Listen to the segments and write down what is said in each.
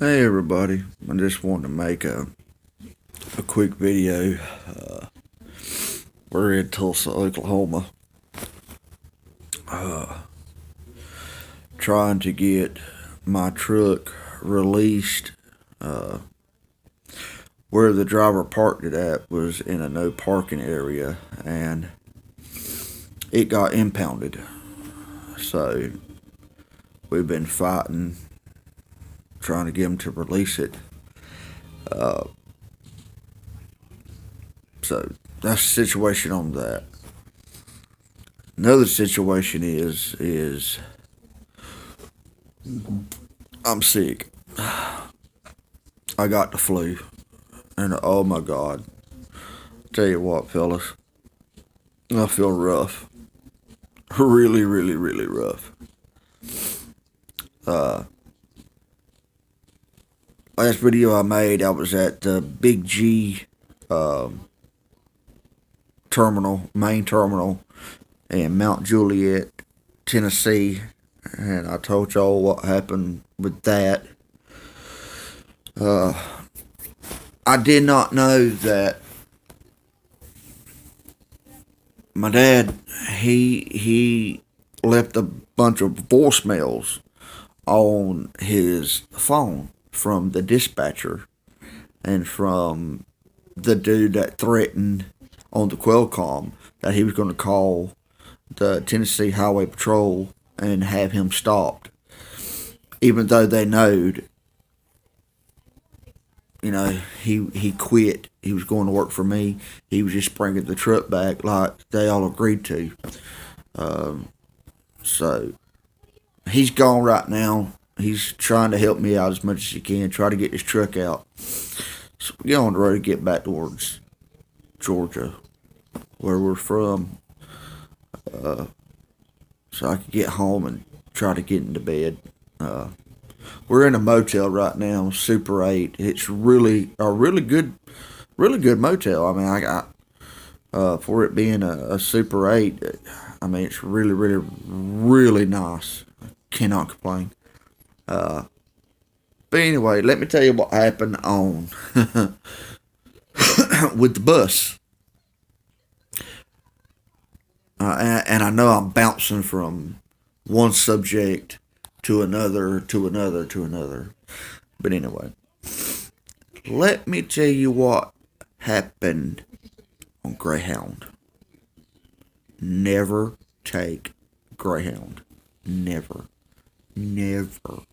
Hey everybody, I just wanted to make a quick video. We're in Tulsa, Oklahoma, trying to get my truck released. Where the driver parked it at was in a no parking area, and it got impounded. So we've been fighting, trying to get him to release it. So that's the situation on that. Another situation is I'm sick. I got the flu, and oh my God, tell you what, fellas, I feel rough, really, really, really rough. Last video I made, I was at the Big G terminal, main terminal in Mount Juliet, Tennessee, and I told y'all what happened with that. I did not know that my dad he left a bunch of voicemails on his phone from the dispatcher and from the dude that threatened on the Qualcomm that he was going to call the Tennessee Highway Patrol and have him stopped, even though they knowed, he quit. He was going to work for me. He was just bringing the truck back like they all agreed to. So he's gone right now. He's trying to help me out as much as he can, try to get this truck out. So we get on the road to get back towards Georgia, where we're from, so I can get home and try to get into bed. We're in a motel right now, Super 8. It's really a really good motel. I mean, I got for it being a Super 8. I mean, it's really, really, really nice. I cannot complain. But anyway, let me tell you what happened on with the bus. And I know I'm bouncing from one subject to another, to another, to another. But anyway, let me tell you what happened on Greyhound. Never take Greyhound. Never. Never.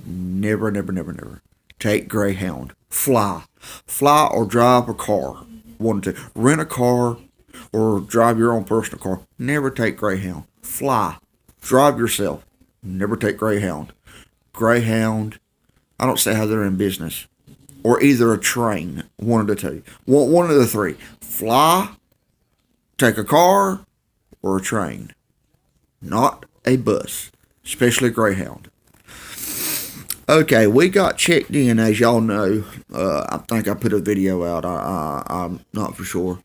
Never, never, never, never. Take Greyhound. Fly. Fly or drive a car. One to rent a car or drive your own personal car. Never take Greyhound. Fly. Drive yourself. Never take Greyhound. Greyhound, I don't say how they're in business. Or either a train. One of the two. One of the three. Fly, take a car, or a train. Not a bus. Especially Greyhound. Okay, we got checked in, as y'all know. I think I put a video out. I'm not for sure.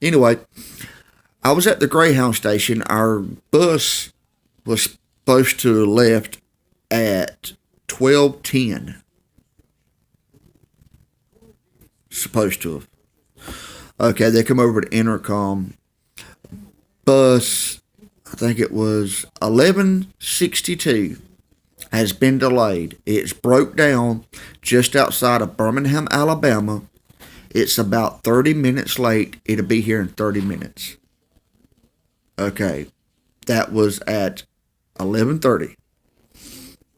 Anyway, I was at the Greyhound station. Our bus was supposed to have left at 12:10. Supposed to have. Okay, they come over to intercom. Bus, I think it was 1162, has been delayed. It's broke down just outside of Birmingham, Alabama. It's about 30 minutes late. It'll be here in 30 minutes. Okay, that was at 11:30.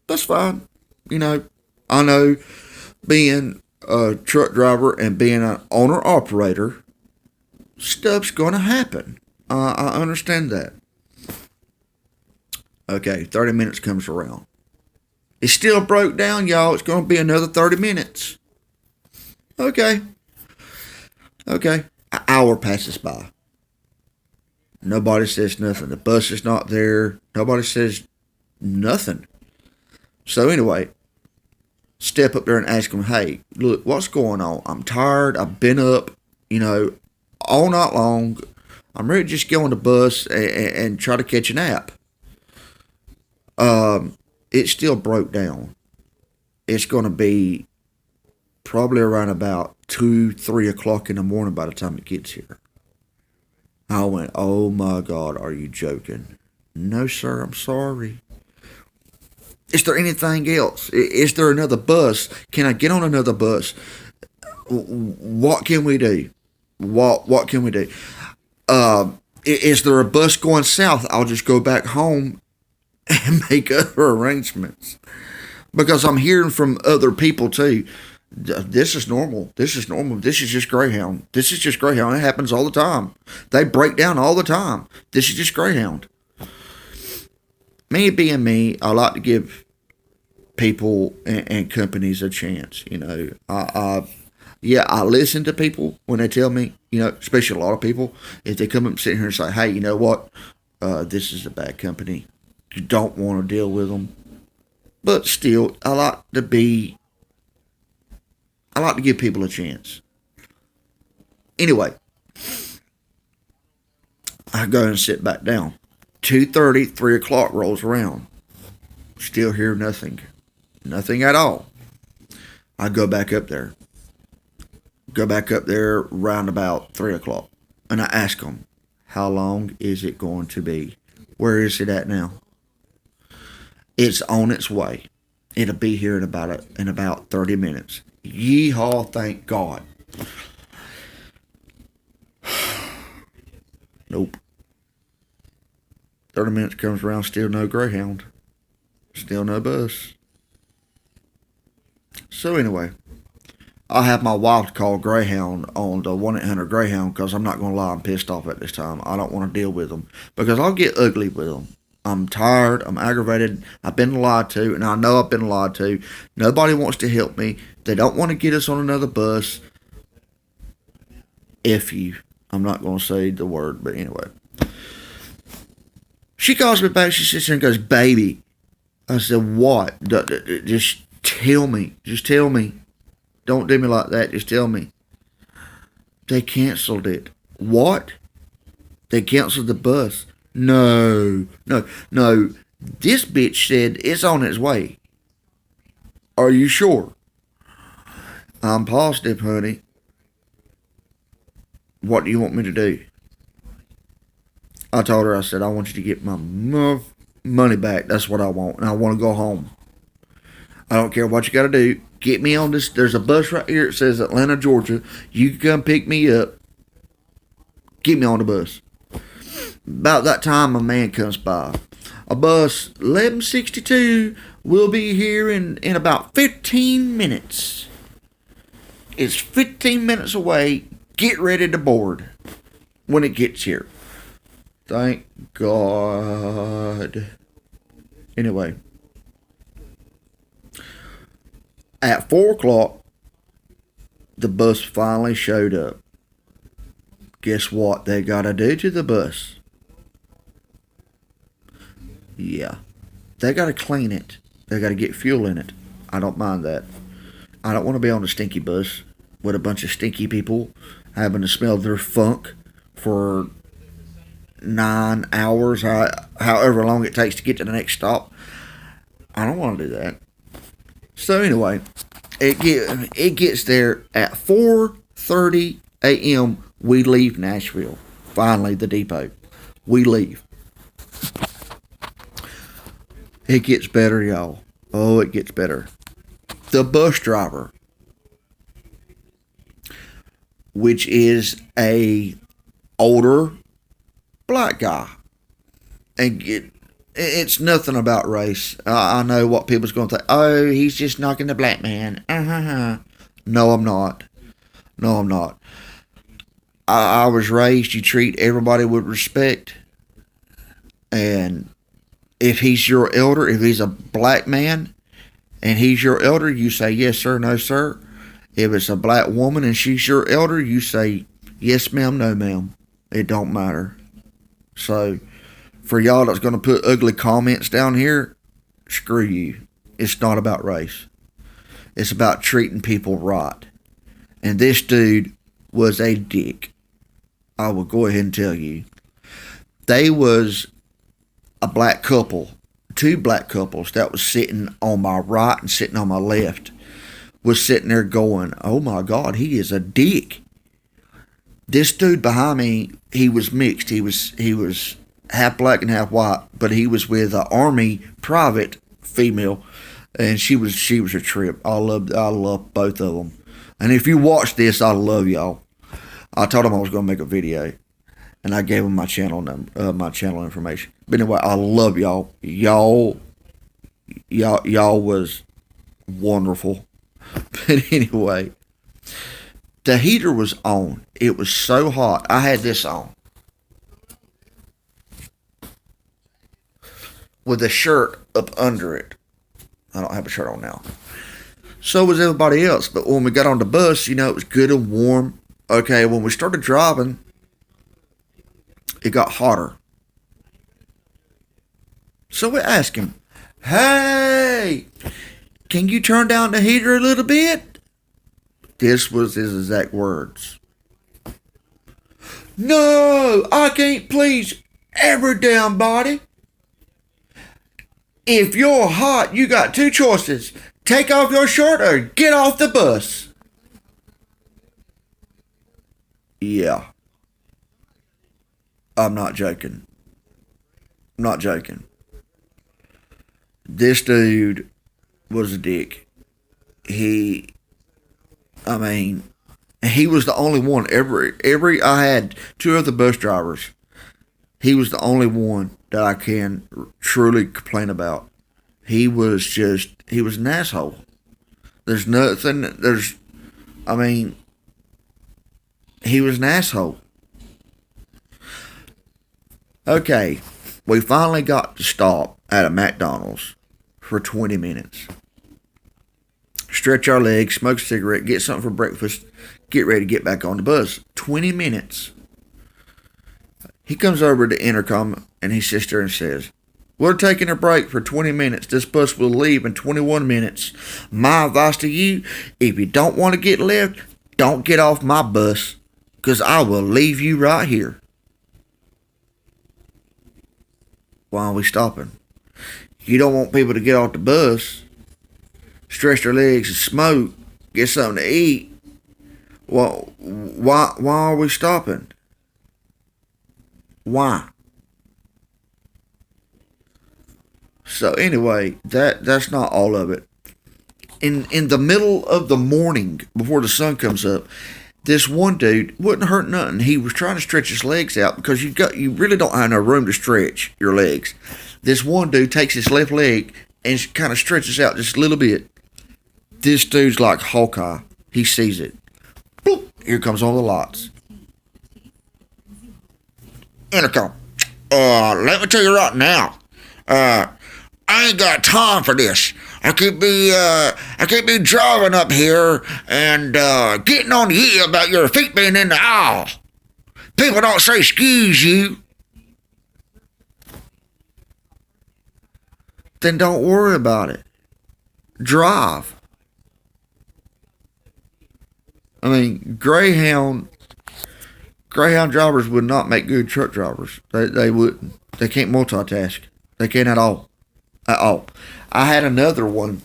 That's fine. I know being a truck driver and being an owner-operator, stuff's going to happen. I understand that. Okay, 30 minutes comes around. It's still broke down, y'all. It's going to be another 30 minutes. Okay. An hour passes by. Nobody says nothing. The bus is not there. Nobody says nothing. So anyway, step up there and ask them, hey, look, what's going on? I'm tired. I've been up, all night long. I'm ready to just get on the bus and try to catch a nap. It still broke down. it's going to be probably around about 2, 3 o'clock in the morning by the time it gets here. I went, oh my God, are you joking? No, sir, I'm sorry. Is there anything else? Is there another bus? Can I get on another bus? What can we do? What can we do? Is there a bus going south? I'll just go back home and make other arrangements. Because I'm hearing from other people too. This is normal. This is normal. This is just Greyhound. This is just Greyhound. It happens all the time. They break down all the time. This is just Greyhound. Me being me, I like to give people and companies a chance. You know, I listen to people when they tell me, you know, especially a lot of people, if they come up and sit here and say, hey, you know what, this is a bad company. You don't want to deal with them. But still, I like to give people a chance. Anyway, I go and sit back down. 2:30, 3 o'clock rolls around. Still hear nothing. Nothing at all. I go back up there. Go back up there round about 3 o'clock. And I ask them, how long is it going to be? Where is it at now? It's on its way. It'll be here in about 30 minutes. Yeehaw, thank God. Nope. 30 minutes comes around, still no Greyhound. Still no bus. So anyway, I have my wife call Greyhound on the 1-800 Greyhound because I'm not going to lie, I'm pissed off at this time. I don't want to deal with them because I'll get ugly with them. I'm tired. I'm aggravated. I've been lied to, and I know I've been lied to. Nobody wants to help me. They don't want to get us on another bus. If you. I'm not going to say the word, but anyway. She calls me back. She sits there and goes, baby. I said, what? Just tell me. Just tell me. Don't do me like that. Just tell me. They canceled it. What? They canceled the bus. No. This bitch said it's on its way. Are you sure? I'm positive, honey. What do you want me to do? I told her, I said, I want you to get my money back. That's what I want. And I want to go home. I don't care what you got to do. Get me on this. There's a bus right here. It says Atlanta, Georgia. You can come pick me up. Get me on the bus. About that time, a man comes by. A bus 1162 will be here in about 15 minutes. It's 15 minutes away. Get ready to board when it gets here. Thank God. Anyway. At 4 o'clock, the bus finally showed up. Guess what they got to do to the bus? Yeah. They got to clean it. They got to get fuel in it. I don't mind that. I don't want to be on a stinky bus with a bunch of stinky people having to smell their funk for 9 hours, however long it takes to get to the next stop. I don't want to do that. So anyway, it gets there at 4:30 a.m. We leave Nashville. Finally, the depot. We leave. It gets better, y'all. Oh, it gets better. The bus driver, which is a older black guy, and it's nothing about race. I know what people's going to think. Oh, he's just knocking the black man. No, I'm not. No, I'm not. I was raised, you treat everybody with respect. And if he's your elder, if he's a black man, and he's your elder, you say, yes, sir, no, sir. If it's a black woman and she's your elder, you say, yes, ma'am, no, ma'am. It don't matter. So, for y'all that's going to put ugly comments down here, screw you. It's not about race. It's about treating people right. And this dude was a dick. I will go ahead and tell you. They was a black couple two black couples that was sitting on my right and sitting on my left was sitting there going, oh my God, he is a dick. This dude behind me, he was mixed. He was half black and half white, but he was with an Army private female, and she was a trip. I love both of them. And if you watch this, I love y'all. I told them I was going to make a video, and I gave them my channel number, my channel information. But anyway, I love y'all. Y'all was wonderful. But anyway, the heater was on. It was so hot. I had this on with a shirt up under it. I don't have a shirt on now. So was everybody else. But when we got on the bus, it was good and warm. Okay, when we started driving, it got hotter. So we asked him, hey, can you turn down the heater a little bit? This was his exact words. No, I can't please every damn body. If you're hot, you got two choices. Take off your shirt or get off the bus. Yeah. I'm not joking. This dude was a dick. He was the only one. I had two other bus drivers. He was the only one that I can truly complain about. He was an asshole. He was an asshole. Okay, we finally got to stop at a McDonald's for 20 minutes. Stretch our legs, smoke a cigarette, get something for breakfast, get ready to get back on the bus. 20 minutes. He comes over to the intercom and he sits there and says, we're taking a break for 20 minutes. This bus will leave in 21 minutes. My advice to you, if you don't want to get left, don't get off my bus, because I will leave you right here. Why are we stopping? You don't want people to get off the bus, stretch their legs and smoke, get something to eat. Well, why are we stopping? Why? So anyway, that's not all of it. In the middle of the morning, before the sun comes up, this one dude wouldn't hurt nothing. He was trying to stretch his legs out because you really don't have no room to stretch your legs. This one dude takes his left leg and kind of stretches out just a little bit. This dude's like Hawkeye. He sees it. Boop, here comes all the lights. Intercom. Let me tell you right now. I ain't got time for this. I can't be driving up here and getting on to you about your feet being in the aisle. People don't say excuse you. Then don't worry about it. Drive. Greyhound drivers would not make good truck drivers. They wouldn't. They can't multitask. They can't at all. I had another one.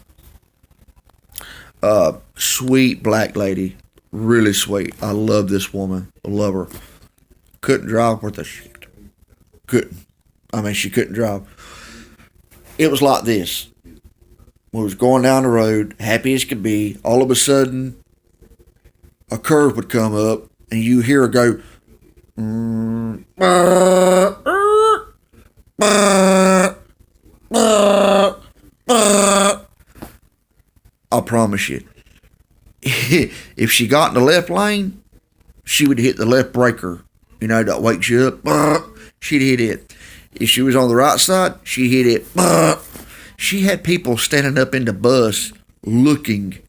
Sweet black lady. Really sweet. I love this woman. I love her. Couldn't drive worth a shit. Couldn't. She couldn't drive. It was like this. We was going down the road, happy as could be. All of a sudden, a curve would come up, and you hear her go, I promise you, if she got in the left lane, she would hit the left breaker, that wakes you up. She'd hit it. If she was on the right side, she hit it. She had people standing up in the bus looking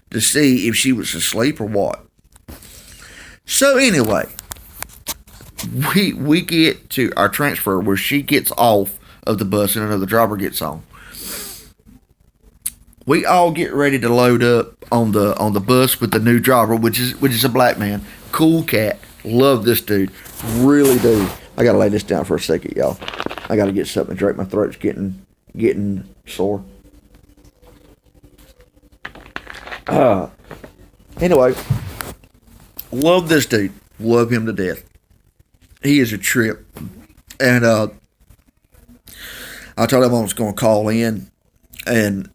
to see if she was asleep or what. So anyway, we get to our transfer where she gets off of the bus and another driver gets on. We all get ready to load up on the bus with the new driver, which is a black man. Cool cat. Love this dude. Really do. I gotta lay this down for a second, y'all. I gotta get something to drink. My throat's getting getting sore. Anyway, love this dude. Love him to death. He is a trip. And I told him I was going to call in and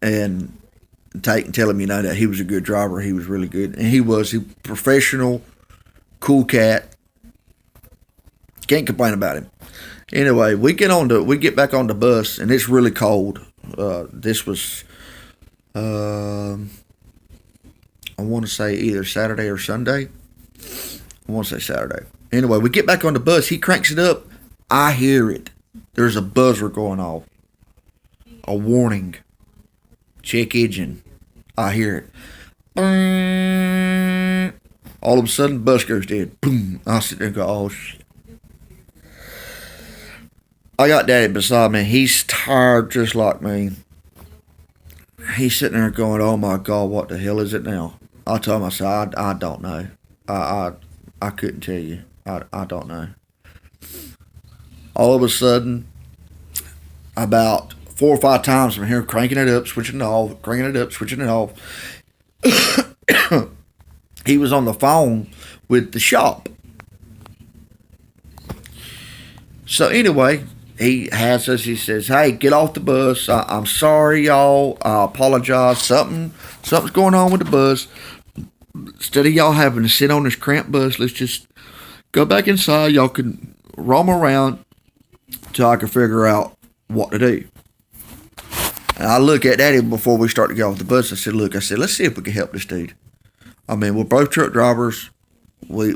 take and tell him, that he was a good driver. He was really good. And he was. He professional, cool cat. Can't complain about him. Anyway, we get back on the bus, and it's really cold. This was, I want to say either Saturday or Sunday. I want to say Saturday. Anyway, we get back on the bus. He cranks it up. I hear it. There's a buzzer going off. A warning. Check engine. I hear it. All of a sudden, the bus goes dead. Boom. I sit there and go, oh, shit. I got Daddy beside me. He's tired just like me. He's sitting there going, oh, my God, what the hell is it now? I told him, I said, I don't know. I couldn't tell you. I don't know. All of a sudden, about 4 or 5 times from here, cranking it up, switching it off, cranking it up, switching it off. He was on the phone with the shop. So anyway, he has us. He says, "Hey, get off the bus. I'm sorry, y'all. I apologize. Something's going on with the bus. Instead of y'all having to sit on this cramped bus, let's just go back inside. Y'all can roam around till I can figure out what to do." And I look at Daddy before we start to get off the bus. I said, "Look, let's see if we can help this dude. I mean, we're both truck drivers. We're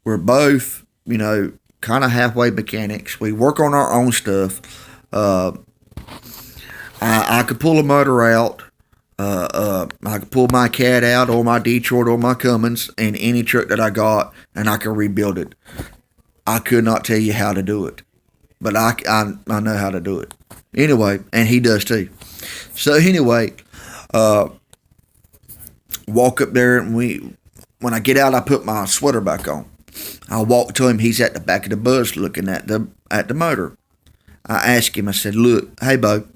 both, kind of halfway mechanics. We work on our own stuff. I could pull a motor out. I could pull my Cat out or my Detroit or my Cummins in any truck that I got, and I can rebuild it. I could not tell you how to do it, but I know how to do it. Anyway, and he does too. So anyway, walk up there, and when I get out, I put my sweater back on. I walk to him. He's at the back of the bus looking at the motor. I ask him, I said, "Look, hey, Bo."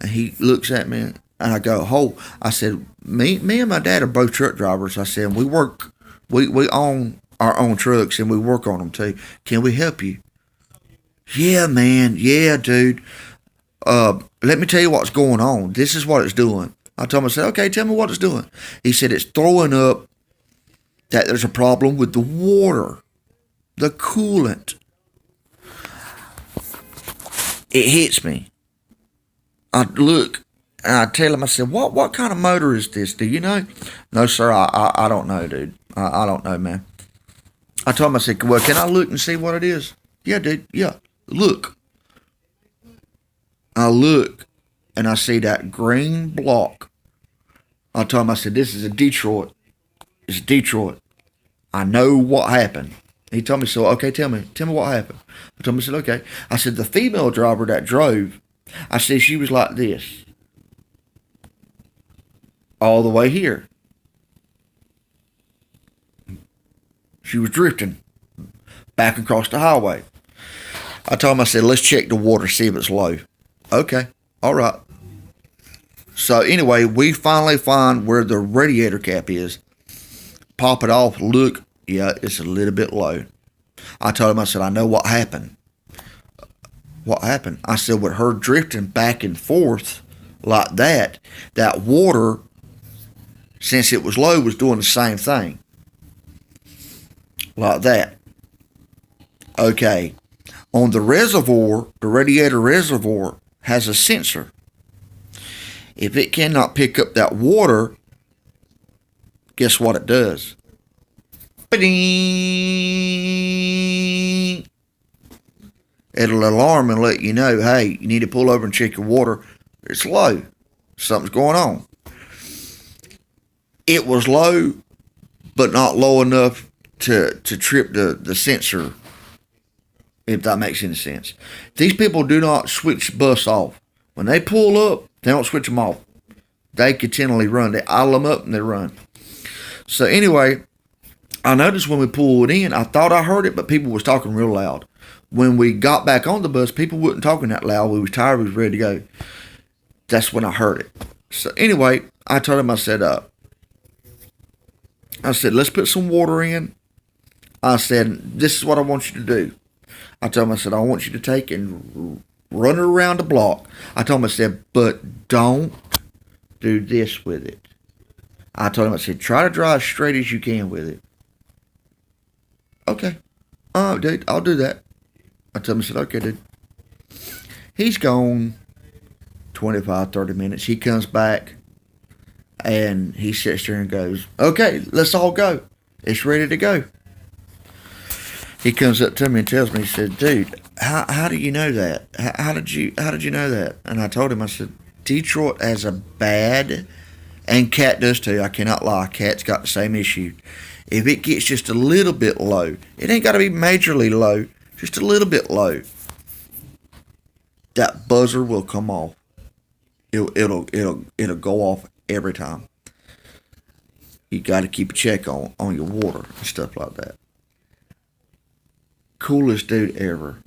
And he looks at me, and I go, "Oh," I said, me and my dad are both truck drivers. I said, we own our own trucks, and we work on them too. Can we help you? Yeah, man. Yeah, dude. Let me tell you what's going on. This is what it's doing. I told him, I said, "Okay, tell me what it's doing." He said, "It's throwing up that there's a problem with the water, the coolant." It hits me. I look, and I tell him, I said, what kind of motor is this? Do you know?" "No, sir, I don't know, dude. I don't know, man." I told him, I said, "Well, can I look and see what it is?" "Yeah, dude, yeah. Look." I look, and I see that green block. I told him, I said, "This is a Detroit. It's Detroit. I know what happened." He told me, "So, okay, tell me what happened." I told him, I said, "Okay." I said, "The female driver that drove," I said, "she was like this. All the way here. She was drifting back across the highway." I told him, I said, "Let's check the water, see if it's low." "Okay, all right." So anyway, we finally find where the radiator cap is. Pop it off, look, yeah, it's a little bit low. I told him, I said, "I know what happened." "What happened?" I said, "With her drifting back and forth like that water, since it was low, was doing the same thing. Like that." Okay. On the reservoir, the radiator reservoir has a sensor. If it cannot pick up that water, guess what it does? Ba-ding! It'll alarm and let you know, hey, you need to pull over and check your water. It's low. Something's going on. It was low, but not low enough to trip the sensor, if that makes any sense. These people do not switch bus off. When they pull up, they don't switch them off. They continually run. They idle them up and they run. So anyway, I noticed when we pulled in, I thought I heard it, but people was talking real loud. when we got back on the bus, people wasn't talking that loud. We was tired. We was ready to go. That's when I heard it. So anyway, I told him, I said, let's put some water in. I said, this is what I want you to do. I told him, I said, I want you to take and run it around the block. I told him, I said, but don't do this with it. I told him, I said, try to drive as straight as you can with it. Okay. Oh, dude, I'll do that. I told him, I said, okay, dude. He's gone 25, 30 minutes. He comes back and he sits there and goes, okay, let's all go. It's ready to go. He comes up to me and tells me, he said, dude, how do you know that? How did you know that? And I told him, I said, Detroit has a bad, and Cat does too. I cannot lie. Cat's got the same issue. If it gets just a little bit low, it ain't got to be majorly low, just a little bit low, that buzzer will come off. It'll go off every time. You got to keep a check on your water and stuff like that. Coolest dude ever.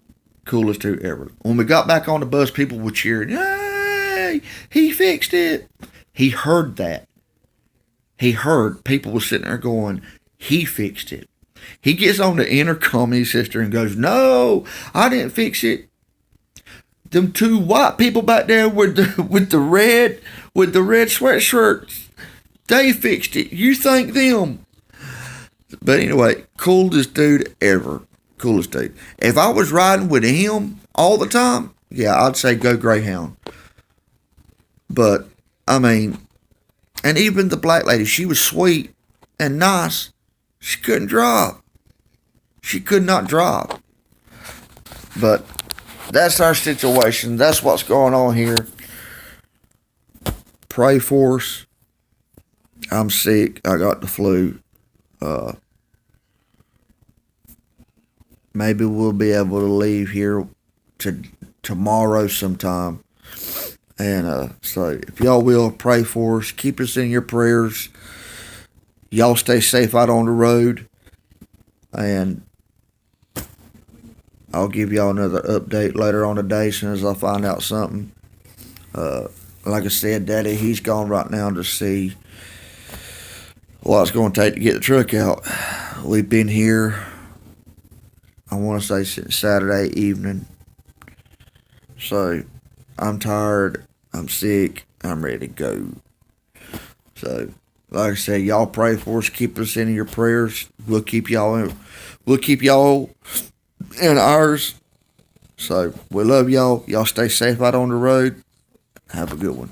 Coolest dude ever. When we got back on the bus, people were cheering, hey, he fixed it. He heard that. He heard people were sitting there going, he fixed it. He gets on the intercom, his sister, and goes, no, I didn't fix it. Them two white people back there with the red sweatshirts, they fixed it. You thank them. But anyway, coolest dude ever. Coolest dude. If I was riding with him all the time, yeah, I'd say go Greyhound. But, I mean, and even the black lady, she was sweet and nice. She couldn't drive. She could not drive. But that's our situation. That's what's going on here. Pray for us. I'm sick. I got the flu. Maybe we'll be able to leave here tomorrow sometime. And so if y'all will, pray for us. Keep us in your prayers. Y'all stay safe out on the road. And I'll give y'all another update later on today as soon as I find out something. Like I said, Daddy, he's gone right now to see what it's going to take to get the truck out. We've been here, I want to say, since Saturday evening. So I'm tired, I'm sick, I'm ready to go. So, like I said, y'all pray for us, keep us in your prayers. We'll keep y'all in ours. So we love y'all. Y'all stay safe out on the road. Have a good one.